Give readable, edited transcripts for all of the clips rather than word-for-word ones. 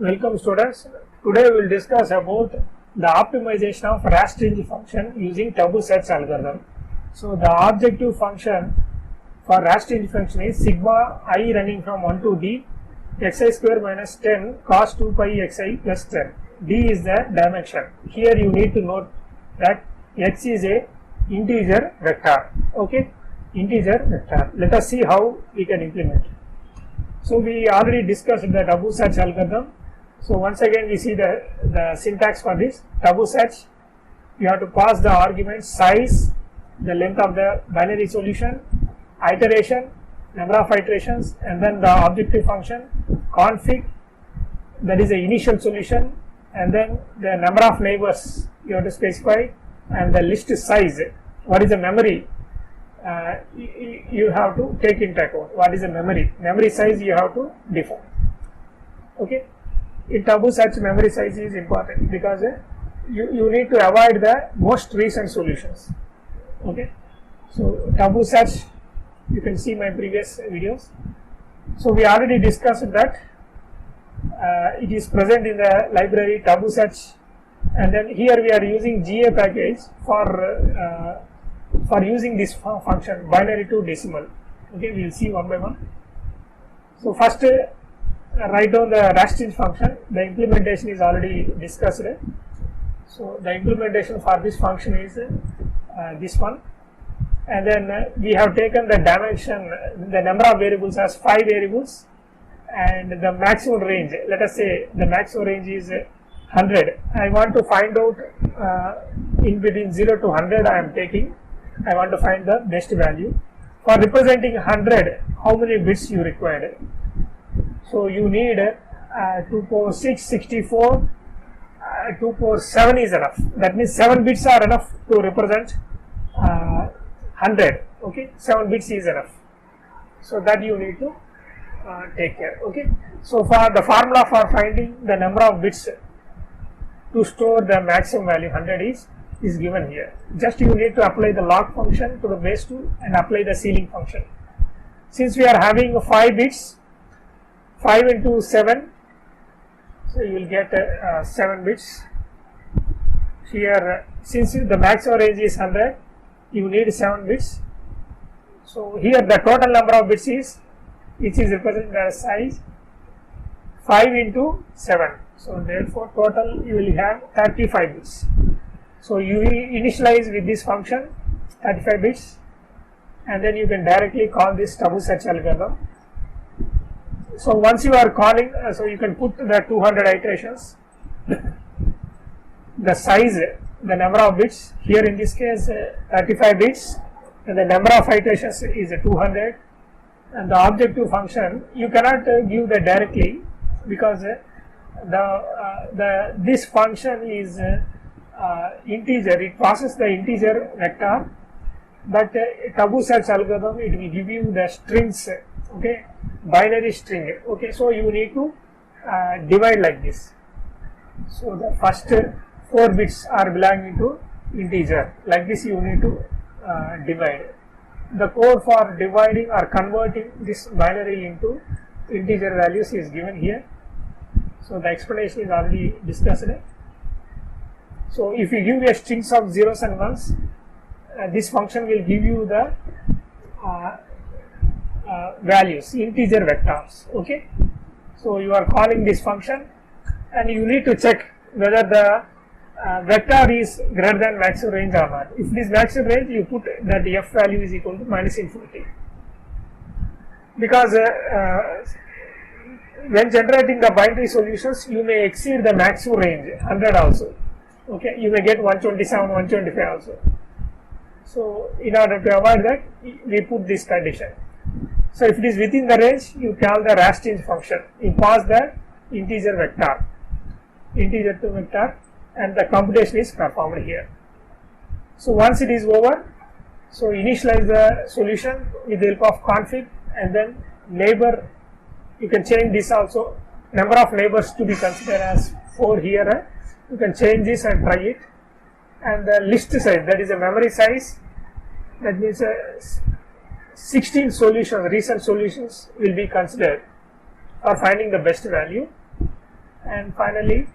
Welcome students. Today we will discuss about the optimization of Rastrigin function using Tabu Search Algorithm. So the objective function for Rastrigin function is sigma I running from 1 to d xi square minus 10 cos 2 pi xi plus 10. D is the dimension. Here you need to note that x is a integer vector. Okay, integer vector. Let us see how we can implement. So we already discussed the Tabu Search algorithm. So once again we see the syntax for this. Tabu Search, you have to pass the arguments size, the length of the binary solution, iteration, number of iterations, and then the objective function, config, that is the initial solution, and then the number of neighbors you have to specify, and the list size, what is the memory, you have to take into account. What is the memory size you have to define. Okay, in Tabu Search memory size is important because you need to avoid the most recent solutions. Okay, so Tabu Search, you can see my previous videos. So we already discussed that it is present in the library Tabu Search, and then here we are using GA package for using this function binary to decimal. Okay, we will see one by one. So first write down the Rastrigin function. The implementation is already discussed. So the implementation for this function is this one, and then we have taken the dimension, the number of variables as 5 variables, and the maximum range, let us say the maximum range is 100. I want to find out in between 0 to 100 I am taking. I want to find the best value. For representing 100, how many bits you required? So you need 2 power 6, 64, 2 power 7 is enough. That means 7 bits are enough to represent 100. Okay, 7 bits is enough. So that you need to take care. Okay, so for the formula for finding the number of bits to store the maximum value 100 is given here. Just you need to apply the log function to the base 2 and apply the ceiling function. Since we are having 5 bits, 5 into 7, so you will get 7 bits. Here, since the maximum range is 100, you need 7 bits. So here the total number of bits is, which is represented as size, 5 into 7. So therefore total you will have 35 bits. So you initialize with this function 35 bits, and then you can directly call this Tabu Search algorithm. So once you are calling, so you can put the 200 iterations, the size, the number of bits, here in this case 35 bits, and the number of iterations is 200, and the objective function you cannot give that directly because this function is integer, it processes the integer vector, but Tabu Search algorithm, it will give you the strings. Okay, binary string. Okay, so you need to divide like this. So the first 4 bits are belonging to integer. Like this you need to divide. The code for dividing or converting this binary into integer values is given here. So the explanation is already discussed. So if you give a strings of zeros and ones, this function will give you the values, integer vectors. Okay, so you are calling this function, and you need to check whether the vector is greater than maximum range or not. If it is maximum range, you put that f value is equal to minus infinity, because when generating the binary solutions you may exceed the maximum range 100 also. Okay, you may get 127, 125 also. So in order to avoid that, we put this condition. So if it is within the range, you call the Rastrigin function. You pass the integer vector, integer to vector, and the computation is performed here. So once it is over, so initialize the solution with the help of config, and then neighbor, you can change this also, number of neighbors to be considered as 4 here. You can change this and try it, and the list size, that is a memory size, that means 16 solutions, recent solutions will be considered for finding the best value, and finally,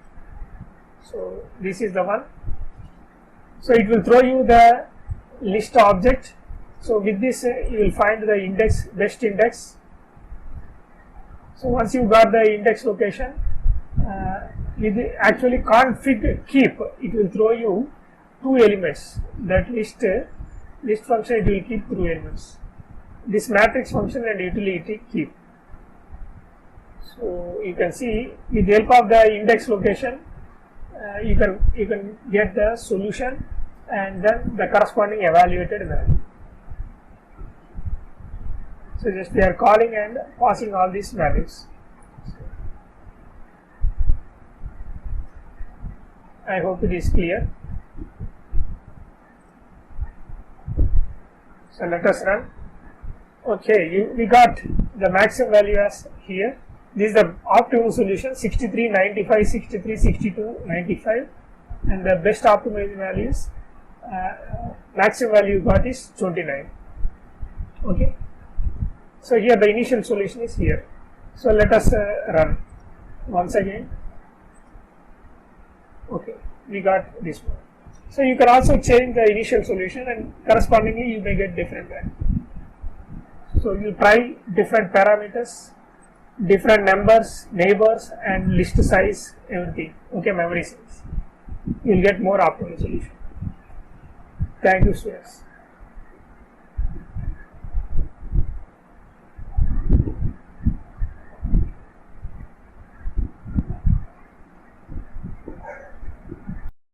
so this is the one. So it will throw you the list object. So with this you will find the index, best index. So once you got the index location, with actually config keep, it will throw you 2 elements. That list function, it will keep 2 elements. This matrix function and utility keep. So you can see with the help of the index location, you can get the solution and then the corresponding evaluated value. So just we are calling and passing all these values. I hope it is clear. So let us run. Okay, we got the maximum value as here. This is the optimum solution, 63, 95, 63, 62, 95, and the best optimized values, maximum value you got is 29. Okay. So here the initial solution is here. So let us run once again. Okay, we got this one. So you can also change the initial solution and correspondingly you may get different value. So you try different parameters, different numbers, neighbors, and list size, everything. Okay, memory size. You will get more optimal solution. Thank you, students.